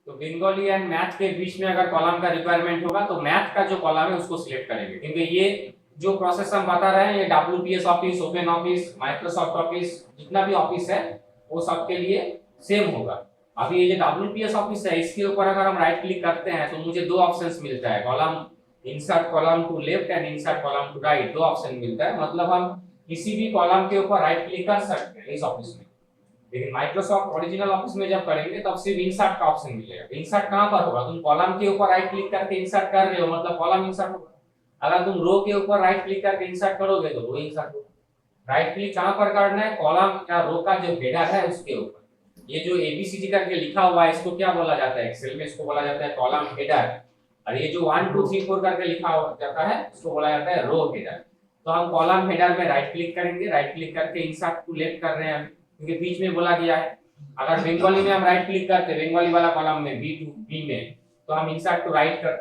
तो Bengali and math के बीच में अगर कॉलम का रिक्वायरमेंट होगा तो मैथ का जो कॉलम है उसको सिलेक्ट करेंगे, क्योंकि ये जो प्रोसेस हम बता रहे हैं ये WPS office, open office, Microsoft office, जितना भी ऑफिस है वो सबके लिए सेम होगा। अभी ये जो WPS ऑफिस है इसके ऊपर अगर हम राइट क्लिक करते हैं तो मुझे दो ऑप्शंस मिलता है, column insert column to left and insert column to right, दो ऑप्शन मिलता है। मतलब हम किसी भी कॉलम के ऊपर राइट क्लिक कर सकते हैं इस ऑफिस में। लेकिन माइक्रोसॉफ्ट ओरिजिनल ऑफिस में जब करेंगे तब सिर्फ इंसर्ट का ऑप्शन मिलेगा। इंसर्ट कहां पर होगा? तुम कॉलम के ऊपर राइट क्लिक करके इंसर्ट कर रहे हो मतलब कॉलम इंसर्ट होगा। अगर तुम रो के ऊपर राइट क्लिक करके इंसर्ट करोगे तो रो इंसर्ट होगा। राइट क्लिक कहां पर करना है? कॉलम या रो का जो हेडर है उसके ऊपर। ये जो ABCD करके लिखा हुआ है इसको क्या बोला जाता है? एक्सेल में इसको बोला जाता है कॉलम हेडर। और ये जो 1 2 3 4 करके लिखा जाता है इसको बोला जाता है रो हेडर। तो हम कॉलम हेडर में राइट क्लिक करेंगे, राइट क्लिक करके इंसर्ट टू लेफ्ट कर रहे हैं क्योंकि बीच में बोला गया है। अगर बंगाली में हम राइट क्लिक करते हैं बंगाली वाला कॉलम में बी टू बी में, तो हम इंसर्ट टू राइट कर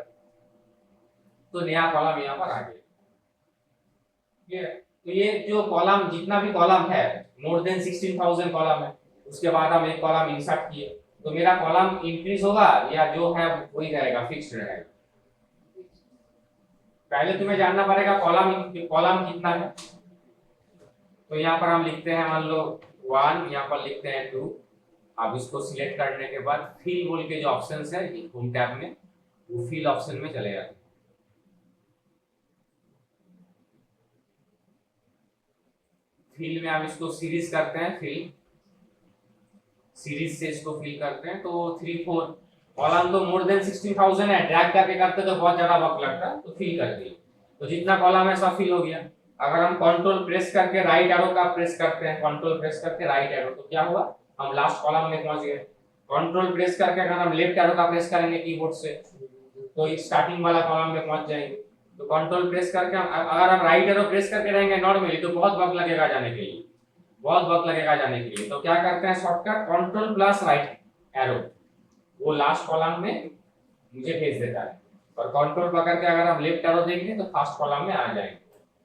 तो नया कॉलम यहाँ पर आ गया। तो ये जो कॉलम जितना भी कॉलम है मोर देन 16,000 कॉलम है, उसके बाद हम एक कॉलम इंसर्ट किए तो मेरा कॉलम इंक्रीज होगा या जो है वही रहेगा, फिक्स्ड रहेगा। पहले तुम्हें जानना पड़ेगा कॉलम कितना है। तो यहाँ पर हम लिखते हैं मान लो 1, यहाँ पर लिखते हैं 2। अब इसको सिलेक्ट करने के बाद फिल बोल के जो ऑप्शंस है होम टैब में वो फिल ऑप्शन में चले जाते हैं। फिल में हम इसको सीरीज करते हैं, फिल सीरीज से इसको फिल करते हैं तो 3 4 कॉलम तो मोर देन 16,000 है, ड्रैग करके करते तो बहुत ज्यादा वक्त लगता है। तो फिल कर दिए तो जितना कॉलम है सब फिल हो गया। अगर हम कंट्रोल प्रेस करके राइट एरो का प्रेस करते हैं, कंट्रोल प्रेस करके राइट एरो, तो क्या हुआ? हम लास्ट कॉलम में पहुंच गए। कंट्रोल प्रेस करके अगर हम लेफ्ट एरो का प्रेस करेंगे कीबोर्ड से तो स्टार्टिंग वाला कॉलम में पहुंच जाएंगे। तो कंट्रोल प्रेस करके अगर हम राइट एरो प्रेस करके रहेंगे नॉर्मली तो बहुत वक्त लगेगा जाने के लिए, बहुत वक्त लगेगा जाने के लिए। तो क्या करते हैं shortcut control plus right arrow, वो लास्ट कॉलम में मुझे भेज देता है। और कंट्रोल पकड़ के अगर हम लेफ्ट एरो देंगे तो फर्स्ट कॉलम में आ जाएंगे।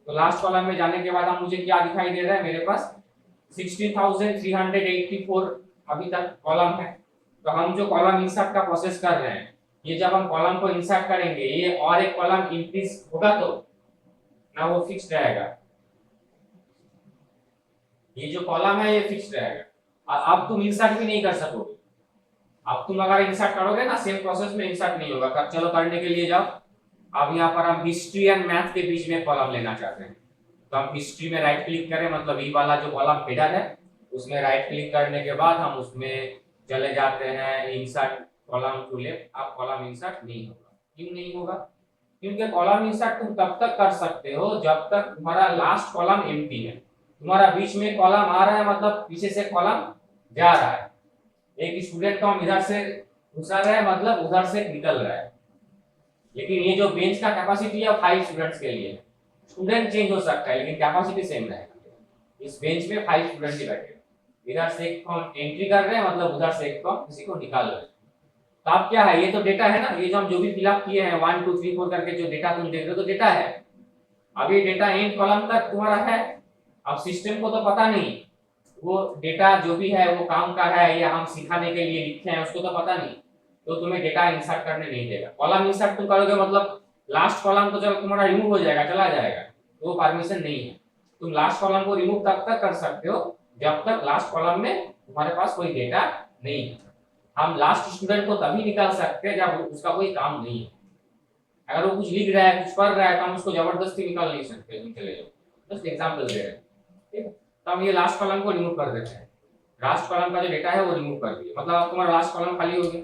तो लास्ट कॉलम में जाने के बाद हम मुझे क्या दिखाई दे रहा है? मेरे पास 16,384 अभी तक कॉलम है। तो हम जो कॉलम इंसर्ट का प्रोसेस कर रहे हैं, ये जब हम कॉलम को इंसर्ट करेंगे ये और एक कॉलम इंक्रीज होगा तो ना वो फिक्स रहेगा। ये जो कॉलम है ये फिक्स रहेगा। अब तुम इंसर्ट भी नहीं कर सकोगे। अब तुम अगर इंसर्ट करोगे ना सेम प्रोसेस में इंसर्ट नहीं होगा। चलो करने के लिए जाओ। अब यहाँ पर हम हिस्ट्री एंड मैथ के बीच में कॉलम लेना चाहते हैं तो हम हिस्ट्री में राइट क्लिक करें, मतलब ई वाला जो कॉलम हेडर है उसमें राइट क्लिक करने के बाद हम उसमें चले जाते हैं इंसर्ट कॉलम टू लेफ्ट। अब कॉलम इंसर्ट नहीं होगा। क्यों नहीं होगा? क्योंकि कॉलम इंसर्ट तुम तब तक कर सकते हो जब तक तुम्हारा लास्ट कॉलम एम्प्टी है। तुम्हारा बीच में कॉलम आ रहा है मतलब पीछे से कॉलम जा रहा है। एक स्टूडेंट को हम इधर से घुसा रहे हैं मतलब उधर से निकल रहा है। लेकिन ये जो बेंच का कैपेसिटी है 5 स्टूडेंट्स के लिए, स्टूडेंट चेंज हो सकता है लेकिन कैपेसिटी सेम रहेगा। इस बेंच में 5 स्टूडेंट ही बैठे। इधर से एक को हम एंट्री कर रहे हैं मतलब उधर से एक को किसी को निकाल रहे हैं। तो अब क्या है? ये तो डेटा है ना, ये जो हम जो भी फिलअप किए हैं 1 2 3 4 करके जो डेटा तुम देख रहे हो तो डेटा है। अब ये डेटा एंड कॉलम तक तुम्हारा है। अब सिस्टम को तो पता नहीं वो डेटा जो भी है वो काम का है या हम सिखाने के लिए लिखे हैं उसको तो पता नहीं। तो तुम्हें डेटा इंसर्ट करने नहीं देगा। कॉलम इंसर्ट तुम करोगे मतलब लास्ट कॉलम तो जब तुम्हारा रिमूव हो जाएगा चला जाएगा, तो वो परमिशन नहीं है। तुम लास्ट कॉलम को रिमूव तब तक कर सकते हो जब तक लास्ट कॉलम में तुम्हारे पास कोई डेटा नहीं है। हम लास्ट स्टूडेंट को तभी निकाल सकते हैं जब उसका कोई काम नहीं है। अगर वो कुछ लिख रहा है कुछ पढ़ रहा है तो हम उसको जबरदस्ती निकाल नहीं सकते। तुम चले जाओ, जस्ट एग्जांपल दे रहे हैं, ठीक है। तो हम ये लास्ट कॉलम को रिमूव कर देते हैं। लास्ट कॉलम का जो डेटा है वो रिमूव कर दिया मतलब अब तुम्हारा लास्ट कॉलम खाली हो गया।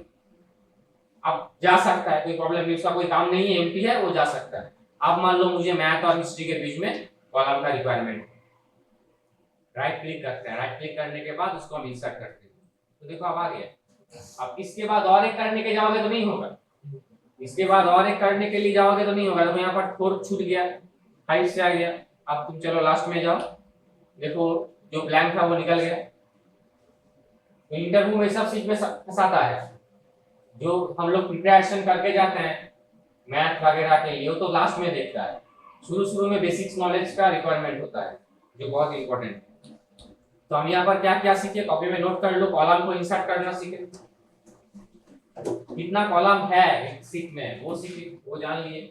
अब जा सकता है, कोई प्रॉब्लम नहीं, उसका कोई काम नहीं है, एम्प्टी है, वो जा सकता है। अब मान लो मुझे मैथ और हिस्ट्री के बीच में कॉलम का रिक्वायरमेंट है, राइट क्लिक करते हैं। राइट क्लिक करने के बाद उसको हम इंसर्ट करते हैं तो देखो अब आ गया। अब इसके बाद और एक करने के जाओगे तो नहीं होगा। इसके बाद और एक करने के लिए जाओगे तो नहीं होगा। तो यहाँ पर 4 छूट गया, 5 से आ गया। अब तुम चलो लास्ट में जाओ, देखो जो ब्लैंक था वो निकल गया। तो इंटरव्यू में सब चीज में फंसाता है। जो हम लोग प्रिपरेशन करके जाते हैं मैथ वगैरह के लिए वो तो लास्ट में देखता है। शुरू में बेसिक्स नॉलेज का रिक्वायरमेंट होता है जो बहुत इंपॉर्टेंट है। तो हम यहाँ पर क्या क्या सीखे, कॉपी में नोट कर लो। कॉलम को इंसर्ट करना सीखे, कितना कॉलम है एक सीट में, वो जान लिए।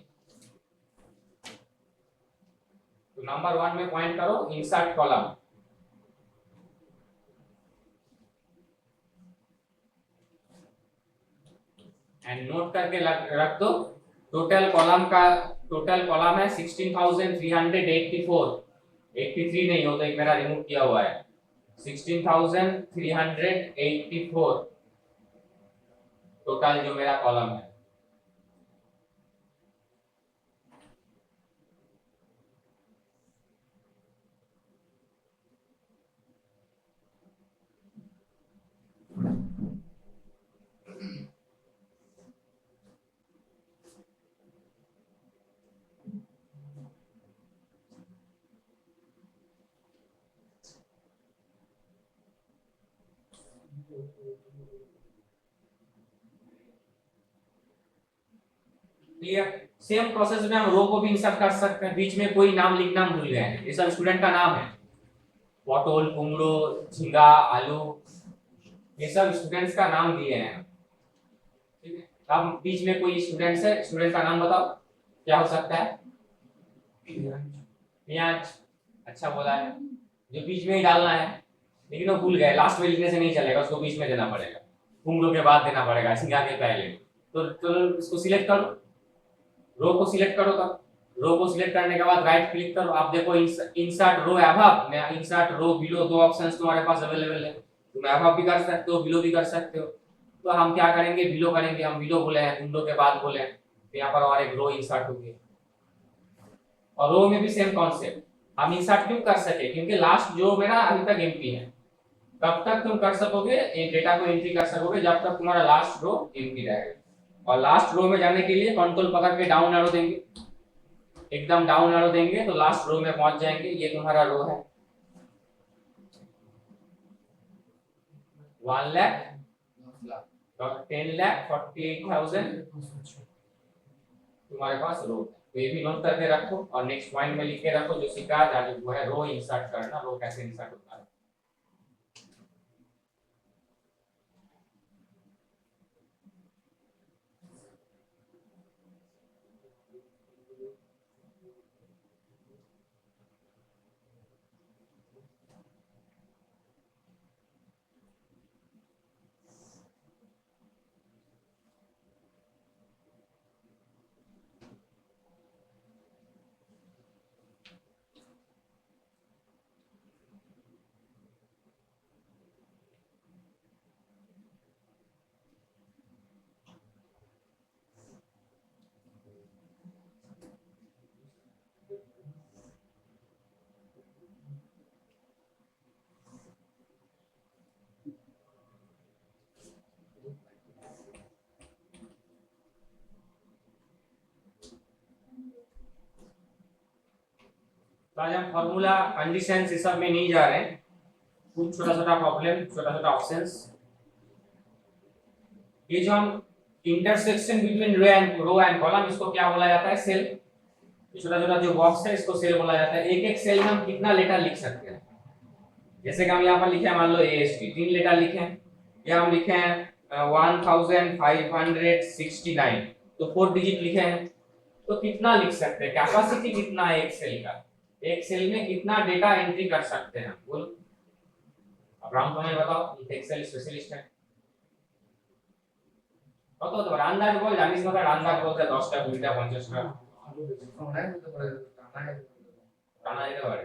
तो नंबर 1 में पॉइंट करो, इंसर्ट कॉलम, एंड नोट करके रख दो। टोटल कॉलम है 16,384, 83 नहीं हो तो एक मेरा रिमूव किया हुआ है, 16,384 टोटल जो मेरा कॉलम है। क्लियर। सेम प्रोसेस में हम रो को भी इंसर्ट कर सकते हैं। बीच में कोई नाम लिखना भूल गए हैं, ये सब स्टूडेंट का नाम है, पटोल, कुमड़ो, झींगा, आलू, ये सब स्टूडेंट्स का नाम दिए हैं। ठीक है, अब बीच में कोई स्टूडेंट्स है, स्टूडेंट का नाम बताओ क्या हो सकता है? प्याज, अच्छा बोला है, जो बीच में ही डालना है, लेकिन वो भूल गए, लास्ट में लिखने से नहीं चलेगा, उसको बीच में देना पड़ेगा, कुमड़ो के बाद देना पड़ेगा, झींगा के पहले। तो इसको सिलेक्ट करो, रो को सिलेक्ट करो। तब रो को सिलेक्ट करने के बाद राइट क्लिक करो, आप देखो इंसर्ट रो अबव या इंसर्ट रो बिलो, दो ऑप्शंस तुम्हारे पास अवेलेबल है। तुम अबव भी कर सकते हो, बिलो भी कर सकते हो। तो हम क्या करेंगे, बिलो करेंगे। हम बिलो बोले हैं, विंडो के बाद बोले हैं, तो यहाँ पर और एक रो इंसर्ट होगी। और रो में भी सेम कॉन्सेप्ट, हम इंसर्ट क्यों कर सके, क्योंकि लास्ट जो मेरा अभी तक एम्प्टी है। तब तक तुम कर सकोगे डेटा को एंट्री कर सकोगे जब तक तुम्हारा लास्ट रो एम्प्टी रहेगा। और लास्ट रो में जाने के लिए कंट्रोल पकड़ के डाउन एरो देंगे, एकदम डाउन एरो देंगे तो लास्ट रो में पहुंच जाएंगे। ये तुम्हारा रो है 1,10,48,000 तुम्हारे पास रो। तो ये भी नोट करके रखो और नेक्स्ट पॉइंट में लिख के रखो जो सीखा था, जो है रो इंसर्ट करना, रो कैसे इंसर्ट होता है। तो आज हम फॉर्मूला, कंडीशंस इस सब में नहीं जा रहे हैं, कुछ छोटा छोटा प्रॉब्लम, छोटा छोटा ऑप्शंस। ये जो हम intersection between row and column, इसको क्या बोला जाता है? सेल। छोटा छोटा जो बॉक्स है इसको सेल बोला जाता है। एक एक सेल में हम कितना लेटर लिख सकते हैं, जैसे कि हम यहाँ पर लिखे हैं, मान लो AST, 3 लेटर लिखे हैं, या हम लिखे हैं 1569, तो 4 डिजिट लिखे हैं। तो कितना लिख सकते हैं, कैपेसिटी कितना है एक सेल का, एक सेल में कितना डेटा एंट्री कर सकते हैं? बोलो, अब राम तुम्हें बताओ, एक्सेल स्पेशलिस्ट है, बताओ तो अंदाज बोल, জানিস না अंदाज बोलते 10টা 20টা 50টা টানা যেতে পারে,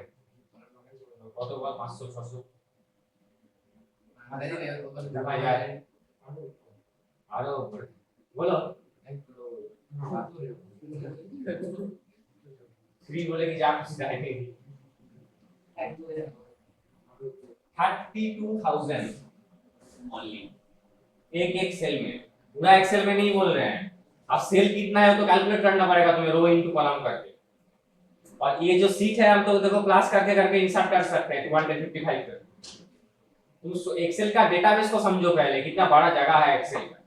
কত বল 500 600 দেখা যায় আরো উপরে, বলো 3 बोले कि जा कुछ जाएंगे 32,000 ओनली एक एक सेल में। पूरा एक्सेल में नहीं बोल रहे हैं, अब सेल कितना है तो कैलकुलेट करना पड़ेगा तुम्हें, रो इनटू कॉलम करके। और ये जो सीट है हम तो देखो क्लास करके करके इंसर्ट कर सकते हैं 255 पे। तुम एक्सेल का डेटाबेस को समझो पहले, कितना बड़ा जगह है एक्सेल का।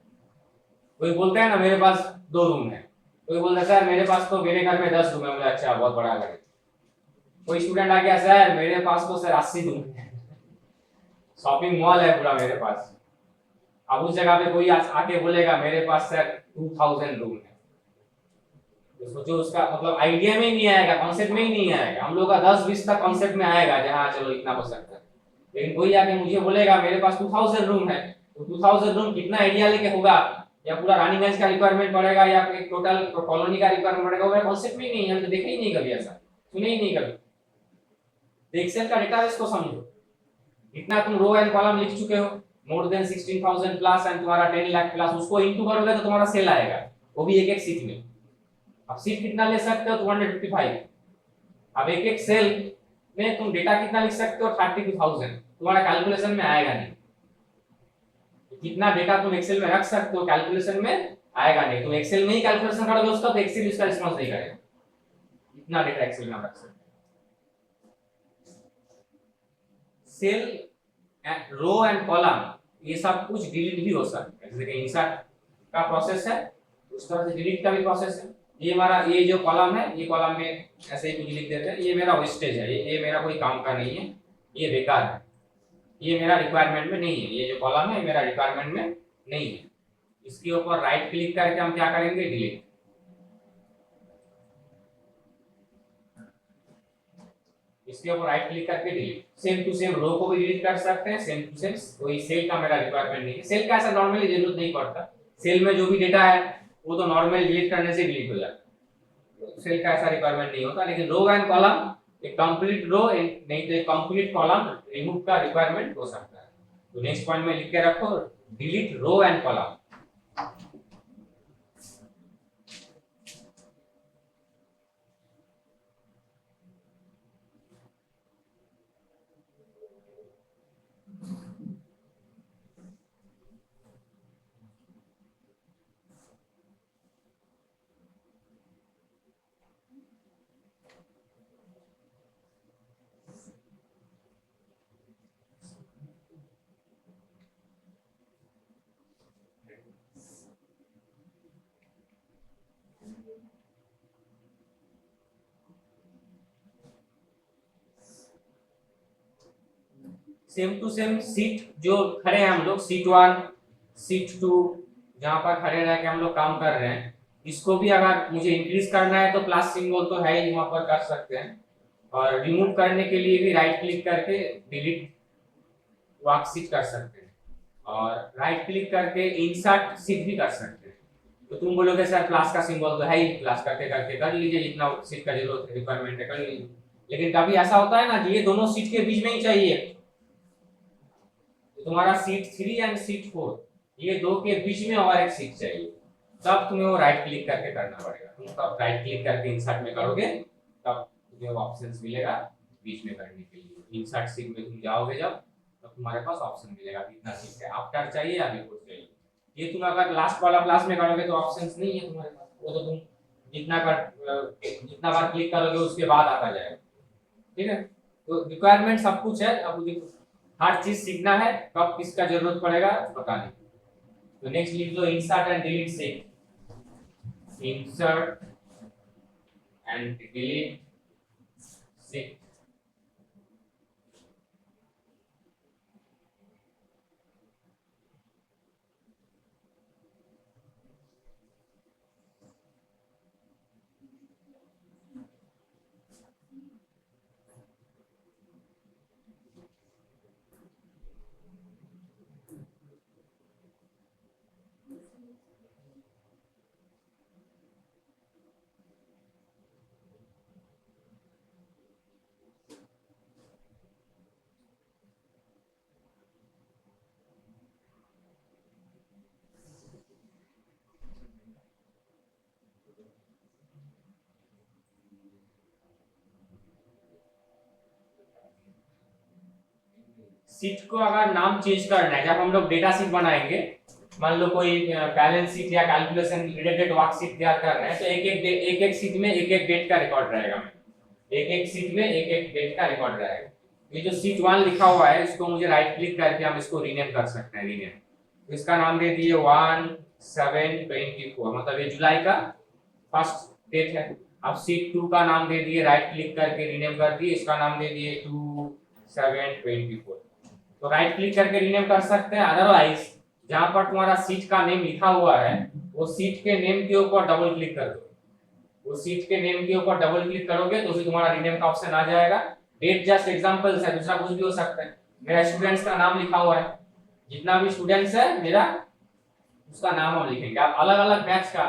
कोई बोलते हैं ना मेरे पास 2 रूम है, कोई बोलता है सर मेरे पास तो, मेरे घर में 10 रूम है, मुझे अच्छा बहुत बड़ा घर है। कोई स्टूडेंट आ गया, सर मेरे पास तो सर 80 रूम है, शॉपिंग मॉल है पूरा मेरे पास। अब उस जगह पे कोई आके बोलेगा मेरे पास सर 2000 रूम है, तो सोचो उसका मतलब आइडिया में ही नहीं आएगा, कॉन्सेप्ट में ही नहीं आएगा। हम लोग का 10-20 तक कॉन्सेप्ट में आएगा जहाँ चलो इतना हो सकता है, लेकिन कोई आके मुझे बोलेगा मेरे पास 2000 रूम है, तो 2000 रूम कितना एरिया लेके होगा, या पूरा रानीगंज का रिक्वायरमेंट पड़ेगा या एक टोटल कॉलोनी का रिक्वायरमेंट पड़ेगा, वो कॉन्सेप्ट में ही नहीं है, हम तो देखे ही नहीं कभी, ऐसा सुने ही नहीं कभी। तो एक्सेल का डेटाबेस को समझो, इतना तुम रो एंड कॉलम लिख चुके हो, मोर देन 16000 प्लस एंड तुम्हारा 10 लाख प्लस, उसको इनटू करोगे तो तुम्हारा सेल आएगा, वो भी एक एक सीट में। अब सीट कितना ले सकते हो, 255। अब एक एक सेल में तुम डेटा कितना लिख सकते हो, 32000, तुम्हारा कैलकुलेशन में आएगा नहीं। कितना डेटा तुम एक्सेल में रख सकते हो कैलकुलेशन में आएगा नहीं, तुम एक्सेल में ही कैलकुलेशन करोगे उसका, तो एक्सेल उसका रिस्पांस नहीं करेगा, इतना डेटा एक्सेल में रख सकते हो। सेल रो एंड कॉलम ये सब कुछ डिलीट भी हो सकता है, जैसे कि इंसर्ट का प्रोसेस है उस तरह से डिलीट का भी प्रोसेस है। ये हमारा ये जो कॉलम है, ये कॉलम में ऐसे ही कुछ लिख देते हैं, ये मेरा वेस्टेज है, ये मेरा कोई काम का नहीं है, ये बेकार है, ये मेरा रिक्वायरमेंट में नहीं है, ये जो कॉलम है मेरा रिक्वायरमेंट में नहीं है। इसके ऊपर राइट क्लिक करके हम क्या करेंगे, डिलीट। इसके ऊपर राइट क्लिक करके delete. Same to same row को भी डिलीट कर सकते हैं, सेम टू सेम कोई सेल का मेरा रिक्वायरमेंट नहीं है, सेल का ऐसा नॉर्मली जरूरत नहीं पड़ता, सेल में जो भी डेटा है वो तो नॉर्मल डिलीट करने से डिलीट हो जाता है, सेल का ऐसा रिक्वायरमेंट नहीं होता। लेकिन रो एंड कॉलम, एक कंप्लीट रो नहीं तो एक कंप्लीट कॉलम रिमूव का रिक्वायरमेंट हो सकता है। तो नेक्स्ट पॉइंट में लिख के रखो, delete row and column. Same to same sheet जो खड़े हैं हम लोग, सीट 1 सीट 2 जहां पर खड़े रह के हम लोग काम कर रहे हैं, इसको भी अगर मुझे इंक्रीज करना है तो प्लस सिंबल तो है ही, वहां पर कर सकते हैं। और रिमूव करने के लिए भी राइट क्लिक करके डिलीट वर्कशीट कर सकते हैं, और राइट क्लिक करके इंसर्ट सीट भी कर सकते हैं। तो तुम बोलोगे सर प्लस का सिंबल तो है ही, प्लस करके करके कर लीजिए, जितना सीट का जरूरत है रिक्वायरमेंट है कर लीजिए। लेकिन कभी ऐसा होता है ना कि ये दोनों सीट के बीच में ही चाहिए, तुम्हारा सीट 3 एंड सीट 4 ये दो के बीच में और एक सीट चाहिए, तब तुम्हें वो राइट क्लिक करके करना पड़ेगा। तुम तब राइट क्लिक करके इंसर्ट में करोगे तब तुम्हें वो ऑप्शंस मिलेगा बीच में करने के लिए। इंसर्ट सीट में तुम जाओगे जब, तब तुम्हारे पास ऑप्शन मिलेगा कितना सीट है, आफ्टर चाहिए या बिफोर चाहिए। ये तुम अगर लास्ट वाला क्लास में करोगे तो ऑप्शंस नहीं है तुम्हारे पास, वो तो तुम जितना बार क्लिक करोगे उसके बाद आता जाएगा। ठीक है, तो रिक्वायरमेंट सब कुछ है, अब हर चीज सीखना है, कब किसका जरूरत पड़ेगा बता नहीं। तो नेक्स्ट लिख लो insert and delete sheet, insert and delete sheet. Sheet को अगर नाम चेंज करना है, जब हम लोग डेटा सीट बनाएंगे, मान लो कोई बैलेंस सीट या कैलकुलेशन रिलेटेड वर्कशीट तैयार कर रहे हैं, तो एक एक सीट में एक एक डेट का रिकॉर्ड रहेगा, एक एक सीट में एक एक डेट का रिकॉर्ड रहेगा। ये जो सीट 1 लिखा हुआ है इसको मुझे राइट क्लिक करके हम इसको रीनेम कर सकते हैं, रीनेम। तो इसका नाम दे दिए 1/7/24, मतलब ये जुलाई का फर्स्ट डेट है। अब सीट 2 का नाम दे दिए, राइट क्लिक करके रीनेम कर दिए, इसका नाम दे दिए 2/7/24। तो राइट क्लिक करके रीनेम कर सकते हैं, अदरवाइज जहां पर तुम्हारा सीट का नेम लिखा हुआ है वो सीट के नेम के ऊपर डबल क्लिक कर दो। वो सीट के नेम के ऊपर डबल क्लिक करोगे तो फिर तुम्हारा रीनेम का ऑप्शन आ जाएगा। डेट जस्ट एग्जांपल्स है, दूसरा कुछ भी हो सकता है। मेरा स्टूडेंट्स का नाम लिखा हुआ है, जितना भी स्टूडेंट्स है मेरा उसका नाम हम लिखेंगे। आप अलग अलग बैच का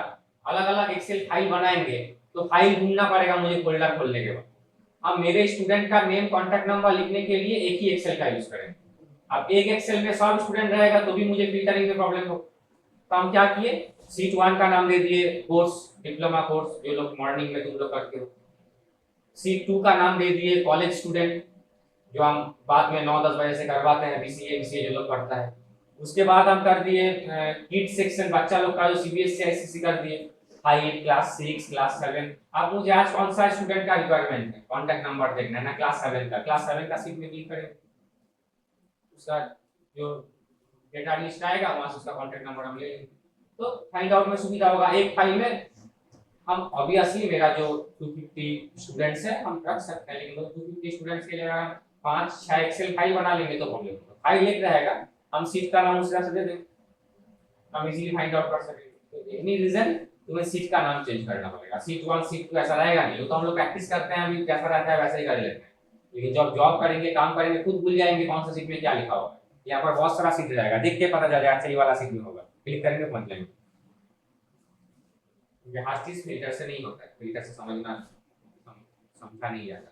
अलग अलग एक्सेल फाइल बनाएंगे तो फाइल ढूंढना पड़ेगा मुझे फोल्डर खोलने के बाद। अब मेरे स्टूडेंट का नेम कॉन्टैक्ट नंबर लिखने के लिए एक ही एक्सेल का यूज करेंगे। अब एक एक्सेल में सब स्टूडेंट रहेगा तो भी मुझे फिल्टरिंग में प्रॉब्लम हो, तो हम क्या किए, सीट 1 का नाम दे दिए कोर्स, डिप्लोमा कोर्स जो लोग मॉर्निंग में तुम लोग करते हो। सीट 2 का नाम दे दिए कॉलेज स्टूडेंट, जो हम बाद में 9-10 बजे से करवाते हैं, बीसीए जो लोग पढ़ता है। उसके बाद हम कर दिए किड सेक्शन, बच्चा लोग का जो सीबीएसई आईसीएसई कर दिए 5 क्लास 6 क्लास 7। अब मुझे आज कौन सा स्टूडेंट का रिक्वायरमेंट है, कांटेक्ट नंबर देखना है ना, क्लास 7 का, क्लास 7 का सीट में क्लिक करें, उसका जो डेटा लिस्ट आएगा वहां से उसका कांटेक्ट नंबर हम ले लेंगे, तो फाइंड आउट में सुविधा होगा। एक फाइल में हम ऑब्वियसली मेरा जो 250 स्टूडेंट्स है हम रख सकते हैं, लेकिन 250 स्टूडेंट्स के लिए अगर हम 5-6 एक्सेल फाइल बना लेंगे तो प्रॉब्लम होगा। फाइल एक रहेगा, हम सीट का नाम उस तरह से दे देंगे, हम इजीली फाइंड आउट कर सकेंगे। तो एनी रीजन तुम्हें सीट का नाम चेंज करना पड़ेगा। सीट 1 सीट 2 ऐसा रहेगा नहीं, वो तो हम लोग प्रैक्टिस करते हैं, अभी कैसा रहता है वैसे ही कर लेते हैं, लेकिन जब जॉब करेंगे काम करेंगे खुद भूल जाएंगे कौन सा सीट में क्या लिखा हुआ है। यहाँ पर बहुत सारा सीट रहेगा, देख के पता चल जाएगा अच्छा ये वाला सीट में होगा, क्लिक करेंगे पहुंच जाएंगे। ये हर चीज फिल्टर से नहीं होता है, फिल्टर से समझना समझा नहीं जाता।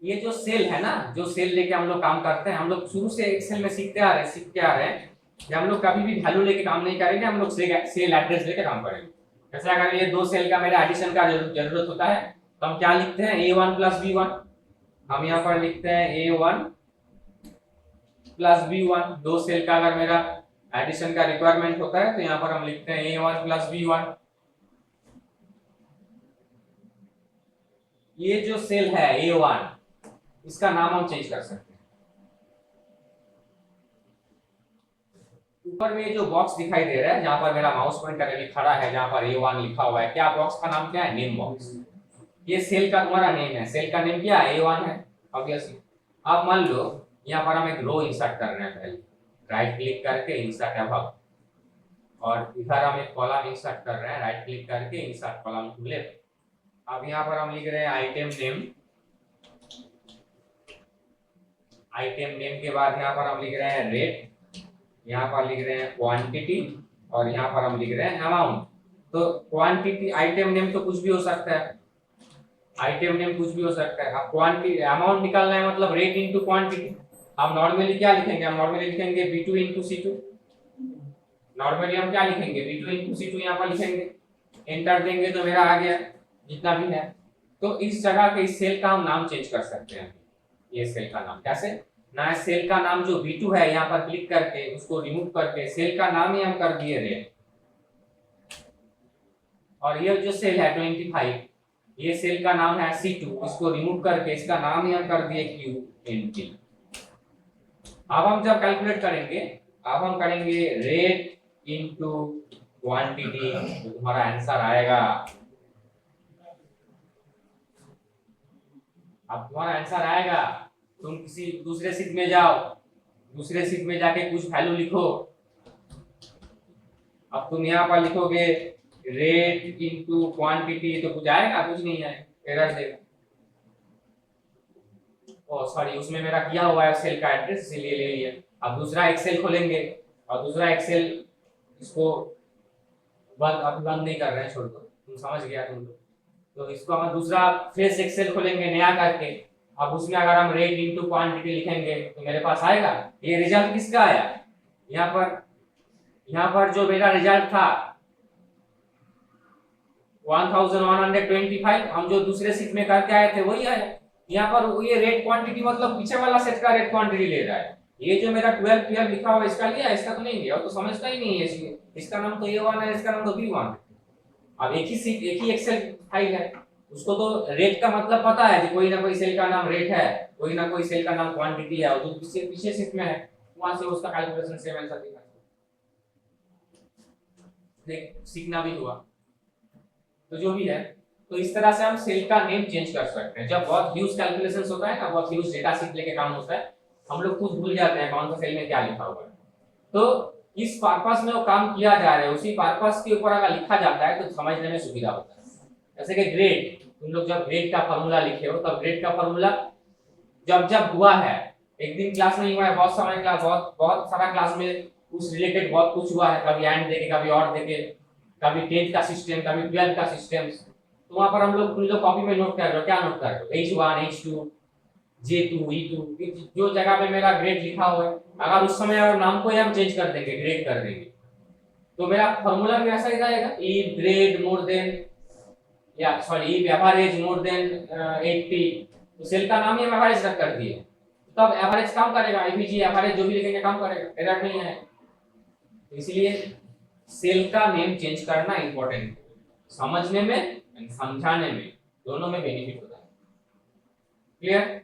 ये जो सेल है ना, जो सेल लेके हम लोग काम करते हैं, हम लोग शुरू से एक्सेल में सीखते आ रहे हैं कि हम लोग कभी भी वैल्यू लेके काम नहीं करेंगे, हम लोग सेल एड्रेस लेके काम करेंगे। जैसे अगर ये 2 सेल का मेरा एडिशन का जरूरत होता है तो हम क्या लिखते हैं, A1 + B1, हम यहाँ पर लिखते हैं A1 + B1। 2 सेल का अगर मेरा एडिशन का रिक्वायरमेंट होता है तो यहाँ पर हम लिखते हैं A1 + B1। ये जो सेल है A1, इसका नाम हम चेंज कर सकते हैं। ऊपर में जो बॉक्स दिखाई दे रहा है जहां पर मेरा माउस पॉइंटर अभी खड़ा है, जहां पर A1 लिखा हुआ है, क्या बॉक्स का नाम क्या है, नेम बॉक्स। ये सेल का तुम्हारा नेम है, सेल का नेम क्या है, A1 है ऑब्वियसली। अब मान लो यहाँ पर हम एक रो इंसर्ट कर रहे हैं, पहले राइट क्लिक करके इंसर्ट अबव, और इधर हम एक कॉलम इंसर्ट कर रहे हैं, राइट क्लिक करके इंसर्ट कॉलम टू लेफ्ट। अब यहाँ पर हम लिख रहे हैं आइटम नेम, आइटम नेम के बाद यहाँ पर हम लिख रहे हैं रेट, यहाँ पर लिख रहे हैं क्वांटिटी, और यहाँ पर हम लिख रहे हैं अमाउंट। तो क्वांटिटी आइटम नेम तो कुछ भी हो सकता है, आइटम नेम कुछ भी हो सकता है। अब क्वांटिटी अमाउंट निकालना है मतलब रेट इनटू क्वांटिटी। हम नॉर्मली क्या लिखेंगे, हम नॉर्मली लिखेंगे B2 × C2। नॉर्मली हम क्या लिखेंगे, B2 × C2 यहाँ पर लिखेंगे, एंटर देंगे तो मेरा आ गया जितना भी है। तो इस जगह के इस सेल का हम नाम चेंज कर सकते हैं। ये सेल का नाम कैसे, ना सेल का नाम जो B2 है यहाँ पर क्लिक करके उसको रिमूव करके सेल का नाम ही हम कर दिए रेट, और ये जो सेल है 25, ये सेल का नाम है C2, इसको रिमूव करके इसका नाम ही हम कर दिए QNT। अब हम जब कैलकुलेट करेंगे, अब हम करेंगे रेट इनटू क्वांटिटी, तो तुम्हारा आंसर आएगा, अब तुम्हारा आंसर आएगा, तुम किसी दूसरे सीट में जाओ, दूसरे सीट में जाके कुछ वैल्यू लिखो। अब तुम यहाँ पर लिखोगे रेट इनटू क्वांटिटी, तो कुछ आएगा, कुछ नहीं आएगा, एरर देगा। ओ सॉरी, उसमें मेरा किया हुआ है सेल का एड्रेस, इसलिए ले लिया। अब दूसरा एक्सेल खोलेंगे, और दूसरा एक्सेल इसको बंद नहीं कर रहे हैं, छोड़ दो, तुम समझ गया तुम लोग। तो इसको हम दूसरा फ्रेश एक्सेल खोलेंगे नया करके। अब उसमें अगर हम रेट इनटू क्वांटिटी लिखेंगे तो मेरे पास आएगा, ये रिजल्ट किसका आया, यहाँ पर जो मेरा रिजल्ट था 1125, हम जो दूसरे सीट में करके आए थे वही आया। यहाँ पर ये रेट क्वांटिटी मतलब पीछे वाला सेट का रेट क्वांटिटी ले रहा है। ये जो मेरा 12 लिखा हुआ इसका लिया, इसका तो नहीं लिया, तो समझता ही नहीं है इसलिए। इसका नाम तो A1 है, इसका नाम तो B1 है। अब एक ही सीट एक ही एक्सेल फाइल है, उसको तो रेट का मतलब पता है कि कोई ना कोई सेल का नाम रेट है, कोई ना कोई सेल का नाम क्वांटिटी है, और जो पीछे सीट में है वहां से उसका कैलकुलेशन सेम आंसर दिखा। देख सीखना भी हुआ। तो जो भी है तो इस तरह से हम सेल का नेम चेंज कर सकते हैं। जब बहुत ह्यूज कैलकुलेशंस होता है ना, बहुत ह्यूज डेटा शीट लेके काम होता है, हम लोग खुद भूल जाते हैं कौन सा सेल में क्या लिखा हुआ है। तो इस पर्पस में वो काम किया जा रहा है, उसी पर्पस के ऊपर अगर लिखा जाता है तो समझने में सुविधा होता है। जैसे कि ग्रेड, तुम लोग जब ग्रेड का फॉर्मूला लिखे हो तब ग्रेड का फॉर्मूला जब जब हुआ है, एक दिन क्लास में हुआ है, बहुत समय क्लास, बहुत बहुत सारा क्लास में उस रिलेटेड बहुत कुछ हुआ है, कभी एंड देके, कभी और देके, कभी 10th का सिस्टम, कभी 12th का सिस्टम। तो वहां पर हम लोग तुम लोग कॉपी में नोट कर रहे हो, क्या नोट कर रहे हो, H1 H2 J2 E2, जो जगह पे मेरा ग्रेड लिखा हुआ है, अगर उस समय और नाम को हम चेंज कर देंगे, ग्रेड कर देंगे, तो मेरा फॉर्मूला भी ऐसा ही रहेगा, इफ ग्रेड मोर देन, या sorry if average more than 80, तो सेल का नाम ही हम एवरेज रख कर दिए, तब एवरेज काम करेगा, IPG एवरेज जो भी लिखेंगे काम करेगा, एरर नहीं है। इसलिए सेल का नेम चेंज करना इंपॉर्टेंट है, समझने में एंड समझाने में दोनों में बेनिफिट होता है। क्लियर?